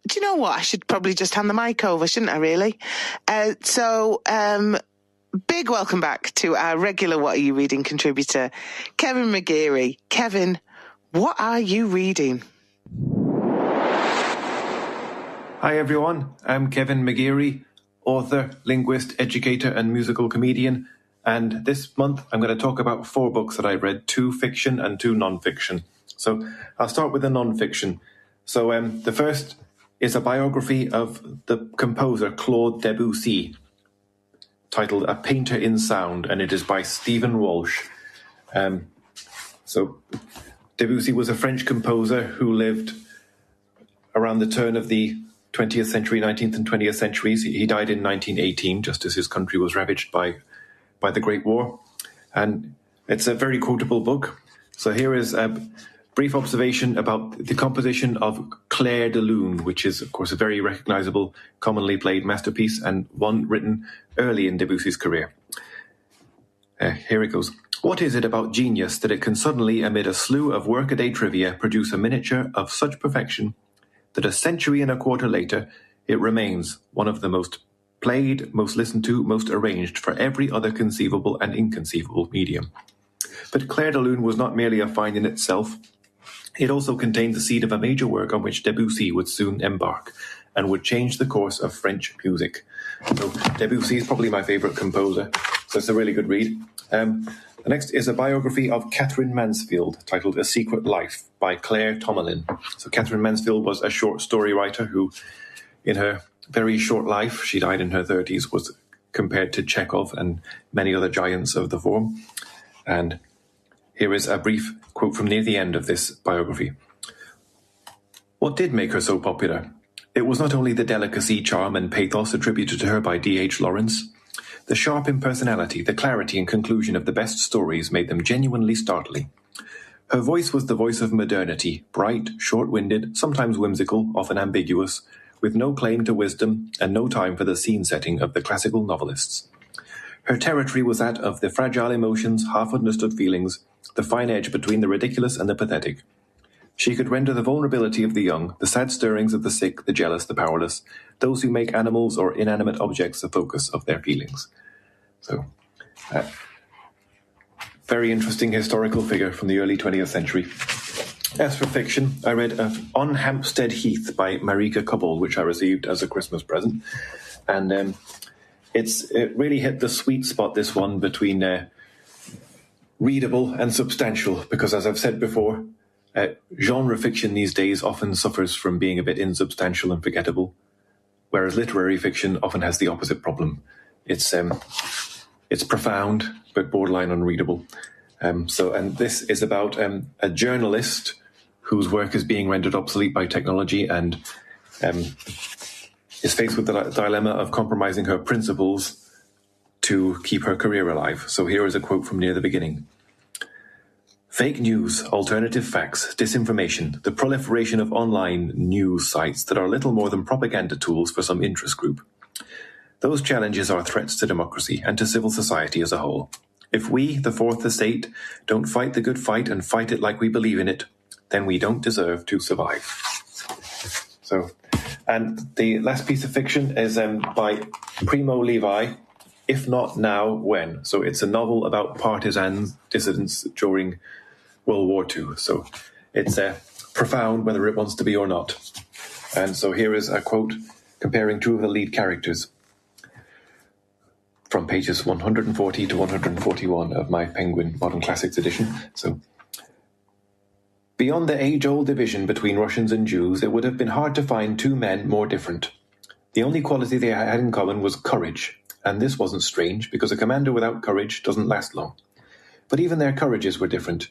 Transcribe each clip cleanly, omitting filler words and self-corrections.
Do you know what? I should probably just hand the mic over, shouldn't I, really? Big welcome back to our regular What Are You Reading contributor, Kevin McGeary. Kevin, what are you reading? Hi everyone, I'm Kevin McGeary, author, linguist, educator and musical comedian. And this month I'm going to talk about 4 books that I've read, 2 fiction and 2 non-fiction. So I'll start with the non-fiction. So the first is a biography of the composer Claude Debussy, titled A Painter in Sound, and it is by Stephen Walsh. So Debussy was a French composer who lived around the turn of the 20th century, 19th and 20th centuries. He died in 1918, just as his country was ravaged by the Great War. And it's a very quotable book. So here is a brief observation about the composition of Clair de Lune, which is, of course, a very recognizable, commonly played masterpiece and one written early in Debussy's career. Here it goes. What is it about genius that it can suddenly, amid a slew of workaday trivia, produce a miniature of such perfection that a century and a quarter later it remains one of the most played, most listened to, most arranged for every other conceivable and inconceivable medium? But Clair de Lune was not merely a find in itself. It also contained the seed of a major work on which Debussy would soon embark and would change the course of French music. So Debussy is probably my favourite composer, so it's a really good read. The next is a biography of Katherine Mansfield, titled A Secret Life, by Claire Tomalin. So Katherine Mansfield was a short story writer who, in her very short life, she died in her 30s, was compared to Chekhov and many other giants of the form. And here is a brief quote from near the end of this biography. What did make her so popular? It was not only the delicacy, charm, and pathos attributed to her by D.H. Lawrence. The sharp impersonality, the clarity and conclusion of the best stories made them genuinely startling. Her voice was the voice of modernity, bright, short-winded, sometimes whimsical, often ambiguous, with no claim to wisdom and no time for the scene-setting of the classical novelists. Her territory was that of the fragile emotions, half-understood feelings, the fine edge between the ridiculous and the pathetic. She could render the vulnerability of the young, the sad stirrings of the sick, the jealous, the powerless, those who make animals or inanimate objects the focus of their feelings. So, very interesting historical figure from the early 20th century. As for fiction, I read On Hampstead Heath by Marika Cobbold, which I received as a Christmas present. And it really hit the sweet spot, this one, between readable and substantial, because as I've said before, genre fiction these days often suffers from being a bit insubstantial and forgettable, whereas literary fiction often has the opposite problem. It's profound, but borderline unreadable. And this is about a journalist whose work is being rendered obsolete by technology and is faced with the dilemma of compromising her principles to keep her career alive. So here is a quote from near the beginning. Fake news, alternative facts, disinformation, the proliferation of online news sites that are little more than propaganda tools for some interest group. Those challenges are threats to democracy and to civil society as a whole. If we, the Fourth Estate, don't fight the good fight and fight it like we believe in it, then we don't deserve to survive. So, and the last piece of fiction is by Primo Levi, If Not Now, When? So it's a novel about partisan dissidents during World War II. So it's profound whether it wants to be or not. And so here is a quote comparing 2 of the lead characters from pages 140 to 141 of my Penguin Modern Classics edition. So, beyond the age-old division between Russians and Jews, it would have been hard to find 2 men more different. The only quality they had in common was courage, and this wasn't strange, because a commander without courage doesn't last long. But even their courages were different.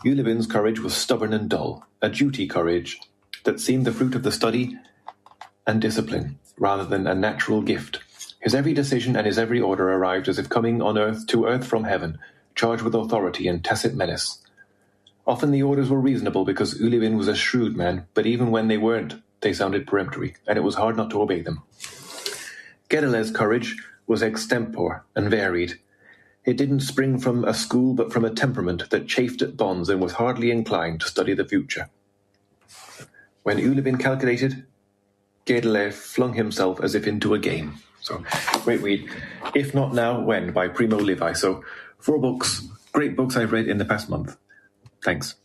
Ulivin's courage was stubborn and dull, a duty courage that seemed the fruit of the study and discipline, rather than a natural gift. His every decision and his every order arrived as if coming on earth to earth from heaven, charged with authority and tacit menace. Often the orders were reasonable because Ulivin was a shrewd man, but even when they weren't, they sounded peremptory, and it was hard not to obey them. Gedele's courage was extempore and varied. It didn't spring from a school but from a temperament that chafed at bonds and was hardly inclined to study the future. When Ulivin calculated, Baudelaire flung himself as if into a game. So, great read. If Not Now, When by Primo Levi. So, 4 books, great books I've read in the past month. Thanks.